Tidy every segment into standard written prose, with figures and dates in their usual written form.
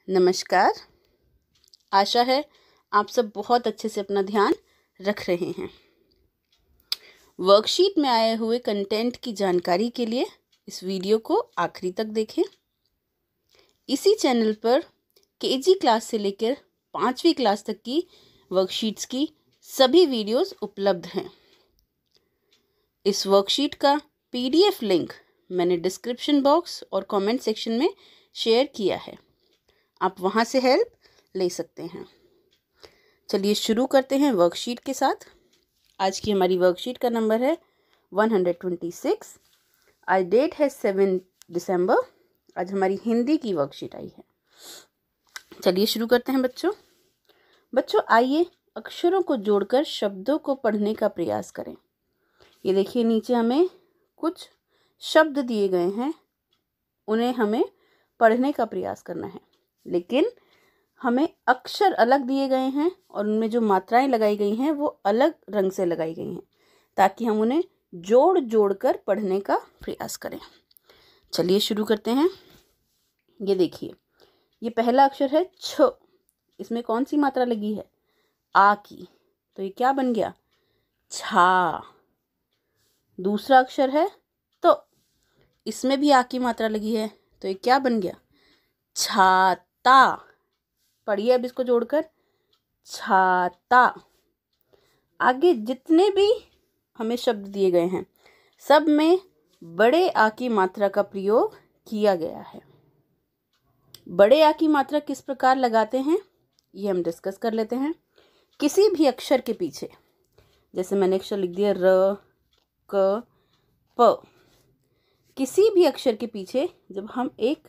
नमस्कार। आशा है आप सब बहुत अच्छे से अपना ध्यान रख रहे हैं। वर्कशीट में आए हुए कंटेंट की जानकारी के लिए इस वीडियो को आखिरी तक देखें। इसी चैनल पर केजी क्लास से लेकर 5वीं क्लास तक की वर्कशीट्स की सभी वीडियोस उपलब्ध हैं। इस वर्कशीट का PDF लिंक मैंने डिस्क्रिप्शन बॉक्स और कमेंट सेक्शन में शेयर किया है, आप वहाँ से हेल्प ले सकते हैं। चलिए शुरू करते हैं वर्कशीट के साथ। आज की हमारी वर्कशीट का नंबर है 126। आज डेट है 7 दिसंबर। आज हमारी हिंदी की वर्कशीट आई है। चलिए शुरू करते हैं बच्चों आइए अक्षरों को जोड़कर शब्दों को पढ़ने का प्रयास करें। ये देखिए नीचे हमें कुछ शब्द दिए गए हैं, उन्हें हमें पढ़ने का प्रयास करना है, लेकिन हमें अक्षर अलग दिए गए हैं और उनमें जो मात्राएं लगाई गई हैं वो अलग रंग से लगाई गई हैं, ताकि हम उन्हें जोड़ जोड़ कर पढ़ने का प्रयास करें। चलिए शुरू करते हैं। ये देखिए, ये पहला अक्षर है छ। इसमें कौन सी मात्रा लगी है? आ की। तो ये क्या बन गया? छा। दूसरा अक्षर है तो। इसमें भी आ की मात्रा लगी है, तो ये क्या बन गया? छाता। पढ़िए अब इसको जोड़कर, छाता। आगे जितने भी हमें शब्द दिए गए हैं सब में बड़े आ की मात्रा का प्रयोग किया गया है। बड़े आ की मात्रा किस प्रकार लगाते हैं ये हम डिस्कस कर लेते हैं। किसी भी अक्षर के पीछे, जैसे मैंने अक्षर लिख दिया र, क, प, किसी भी अक्षर के पीछे जब हम एक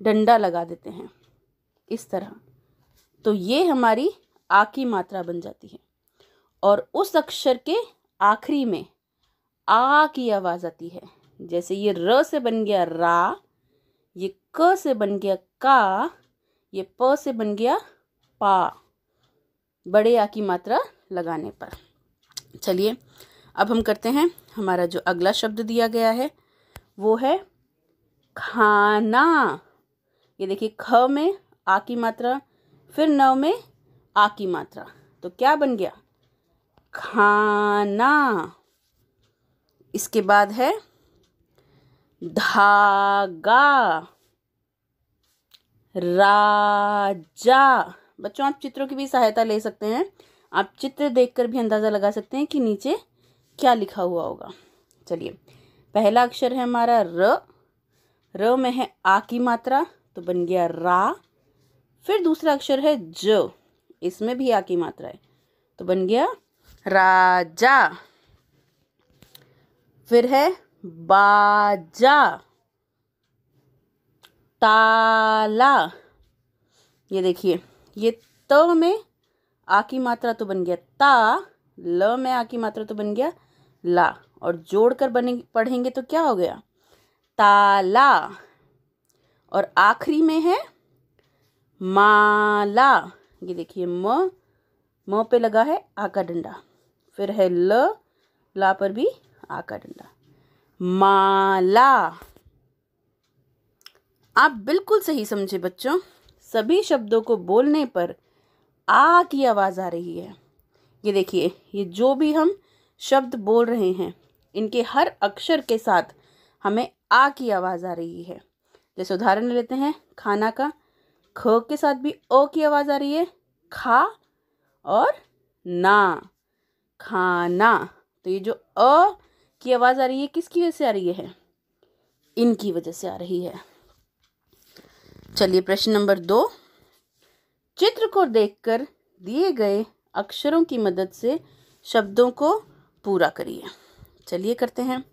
डंडा लगा देते हैं इस तरह, तो ये हमारी आ की मात्रा बन जाती है और उस अक्षर के आखिरी में आ की आवाज आती है। जैसे ये र से बन गया रा, ये क से बन गया का, ये प से बन गया पा, बड़े आ की मात्रा लगाने पर। चलिए अब हम करते हैं। हमारा जो अगला शब्द दिया गया है वो है खाना। ये देखिए, ख में आ की मात्रा, फिर न में आ की मात्रा, तो क्या बन गया? खाना। इसके बाद है धागा, राजा। बच्चों आप चित्रों की भी सहायता ले सकते हैं। आप चित्र देखकर भी अंदाजा लगा सकते हैं कि नीचे क्या लिखा हुआ होगा। चलिए, पहला अक्षर है हमारा र। र में है आ की मात्रा, तो बन गया रा। फिर दूसरा अक्षर है ज, इसमें भी आ की मात्रा है, तो बन गया राजा। फिर है बाजा, ताला। ये देखिए, ये त में आ की मात्रा तो बन गया ता, ल में आ की मात्रा तो बन गया ला, और जोड़कर पढ़ेंगे तो क्या हो गया? ताला। और आखिरी में है माला। ये देखिए, म पे लगा है आ का डंडा, फिर है ल, ला पर भी आ का डंडा, माला। आप बिल्कुल सही समझे बच्चों। सभी शब्दों को बोलने पर आ की आवाज आ रही है। ये देखिए, ये जो भी हम शब्द बोल रहे हैं इनके हर अक्षर के साथ हमें आ की आवाज आ रही है। जैसे उदाहरण लेते हैं खाना का, ख के साथ भी ओ की आवाज आ रही है, खा और ना, खाना। तो ये जो अ की आवाज आ रही है किसकी वजह से आ रही है? इनकी वजह से आ रही है। चलिए प्रश्न नंबर 2। चित्र को देखकर दिए गए अक्षरों की मदद से शब्दों को पूरा करिए। चलिए करते हैं।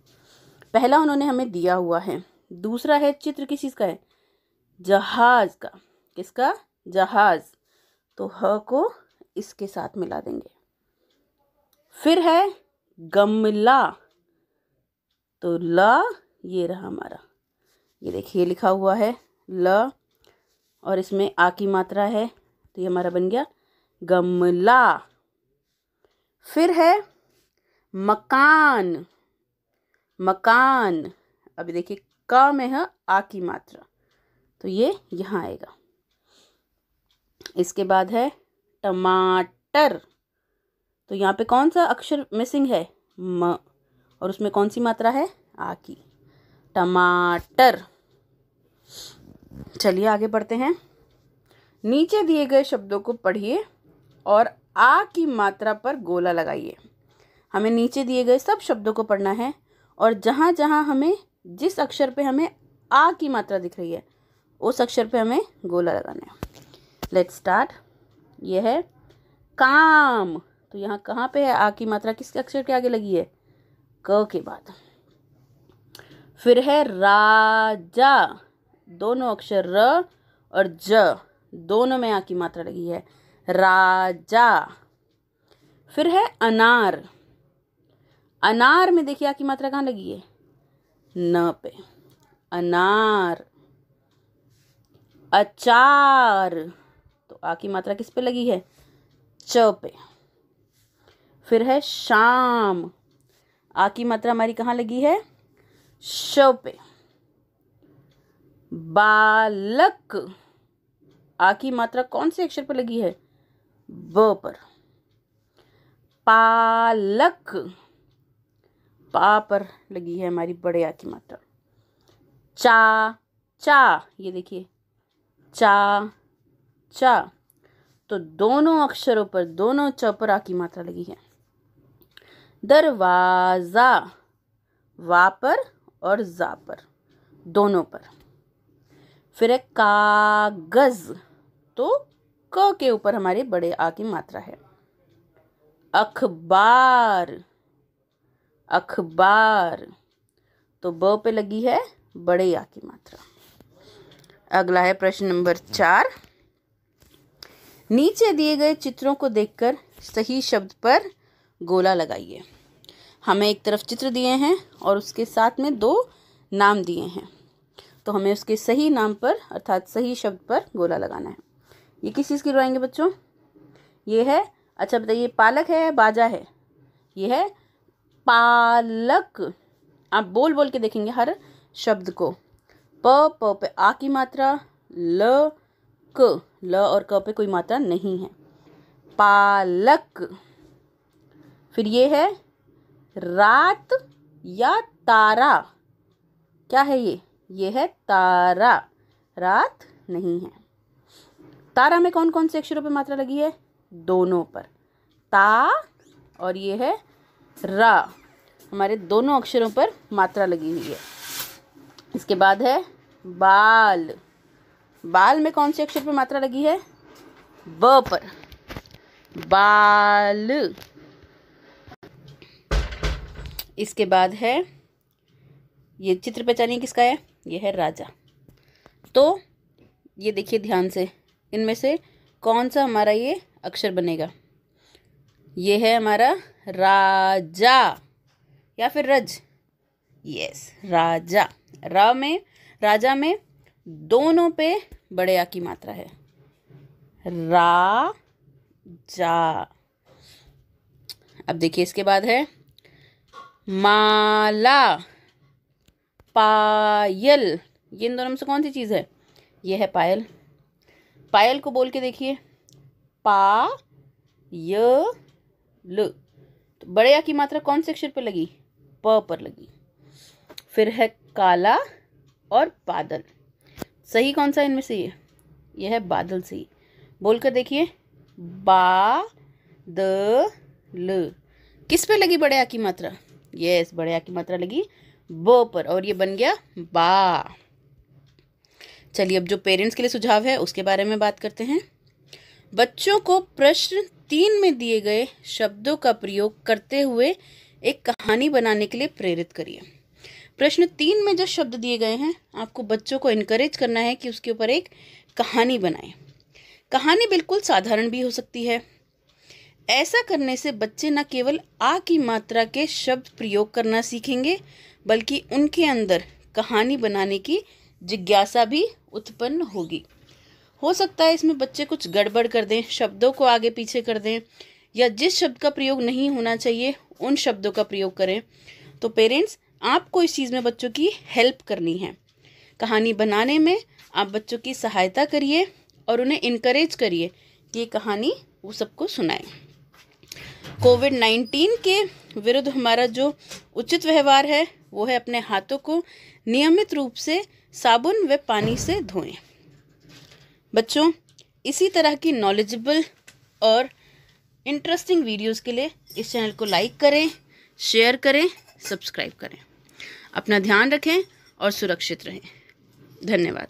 पहला उन्होंने हमें दिया हुआ है, दूसरा है चित्र किस चीज का है? जहाज का। किसका? जहाज। तो ह को इसके साथ मिला देंगे। फिर है गमला, तो ला ये रहा हमारा। ये देखिए लिखा हुआ है ल और इसमें आ की मात्रा है, तो ये हमारा बन गया गमला। फिर है मकान। मकान। अभी देखिए क में है आ की मात्रा, तो ये यहाँ आएगा। इसके बाद है टमाटर। तो यहाँ पे कौन सा अक्षर मिसिंग है? म, और उसमें कौन सी मात्रा है? आ की। टमाटर। चलिए आगे बढ़ते हैं। नीचे दिए गए शब्दों को पढ़िए और आ की मात्रा पर गोला लगाइए। हमें नीचे दिए गए सब शब्दों को पढ़ना है और जहाँ जहाँ हमें जिस अक्षर पे हमें आ की मात्रा दिख रही है उस अक्षर पे हमें गोला लगाना है। Let's start. यह है काम। तो यहाँ कहाँ पे है आ की मात्रा? किस अक्षर के आगे लगी है? क के बाद। फिर है राजा। दोनों अक्षर र और ज दोनों में आ की मात्रा लगी है, राजा। फिर है अनार। अनार में देखिए आ की मात्रा कहाँ लगी है? न पे। अनार। अचार। तो आ की मात्रा किस पे लगी है? च पे। फिर है शाम। आ की मात्रा हमारी कहाँ लगी है? श पे। बालक। आ की मात्रा कौन से अक्षर पर लगी है? ब पर। पालक। पा पर लगी है हमारी बड़े आ की मात्रा। चा। ये देखिए चा। तो दोनों अक्षरों पर, दोनों च पर आ की मात्रा लगी है। दरवाजा। वा पर और जा पर, दोनों पर। फिर है कागज। तो क के ऊपर हमारे बड़े आ की मात्रा है। अखबार। तो ब पे लगी है बड़े आ की मात्रा। अगला है प्रश्न नंबर 4। नीचे दिए गए चित्रों को देखकर सही शब्द पर गोला लगाइए। हमें एक तरफ चित्र दिए हैं और उसके साथ में 2 नाम दिए हैं, तो हमें उसके सही नाम पर अर्थात सही शब्द पर गोला लगाना है। ये किस चीज़ की ड्राइंग है बच्चों? ये है, अच्छा बताइए, पालक है या बाजा है? ये है पालक। आप बोल बोल के देखेंगे हर शब्द को। प पे आ की मात्रा, ल और क पे कोई मात्रा नहीं है। पालक। फिर ये है रात या तारा। क्या है ये? ये है तारा, रात नहीं है। तारा में कौन कौन से अक्षरों पे मात्रा लगी है? दोनों पर, ता और ये है रा, हमारे दोनों अक्षरों पर मात्रा लगी हुई है। इसके बाद है बाल। बाल में कौन से अक्षर पर मात्रा लगी है? ब पर, बाल। इसके बाद है, ये चित्र पहचानिए किसका है? ये है राजा। तो ये देखिए ध्यान से, इनमें से कौन सा हमारा ये अक्षर बनेगा? ये है हमारा राजा या फिर रज। यस, राजा। राजा में दोनों पे बड़े आ की मात्रा है, रा जा। अब देखिए इसके बाद है माला, पायल। ये इन दोनों में से कौन सी चीज़ है? ये है पायल। पायल को बोल के देखिए, पा य ल। तो बड़े आ की मात्रा कौन से अक्षर पर लगी? प पर लगी। फिर है काला और बादल। सही कौन सा इनमें से? ये है बादल। सही। बोलकर देखिए, बा द ल। किस पे लगी बड़े आ की मात्रा? यस, बड़े आ की मात्रा लगी ब पर और ये बन गया बा। चलिए अब जो पेरेंट्स के लिए सुझाव है उसके बारे में बात करते हैं। बच्चों को प्रश्न 3 में दिए गए शब्दों का प्रयोग करते हुए एक कहानी बनाने के लिए प्रेरित करिए। प्रश्न 3 में जो शब्द दिए गए हैं, आपको बच्चों को इनकरेज करना है कि उसके ऊपर एक कहानी बनाएं। कहानी बिल्कुल साधारण भी हो सकती है। ऐसा करने से बच्चे न केवल आ की मात्रा के शब्द प्रयोग करना सीखेंगे, बल्कि उनके अंदर कहानी बनाने की जिज्ञासा भी उत्पन्न होगी। हो सकता है इसमें बच्चे कुछ गड़बड़ कर दें, शब्दों को आगे पीछे कर दें, या जिस शब्द का प्रयोग नहीं होना चाहिए उन शब्दों का प्रयोग करें। तो पेरेंट्स, आपको इस चीज़ में बच्चों की हेल्प करनी है। कहानी बनाने में आप बच्चों की सहायता करिए और उन्हें इनकरेज करिए कि ये कहानी वो सबको सुनाएं। कोविड-19 के विरुद्ध हमारा जो उचित व्यवहार है वो है अपने हाथों को नियमित रूप से साबुन व पानी से धोएं। बच्चों, इसी तरह की नॉलेजेबल और इंटरेस्टिंग वीडियोस के लिए इस चैनल को लाइक करें, शेयर करें, सब्सक्राइब करें। अपना ध्यान रखें और सुरक्षित रहें। धन्यवाद।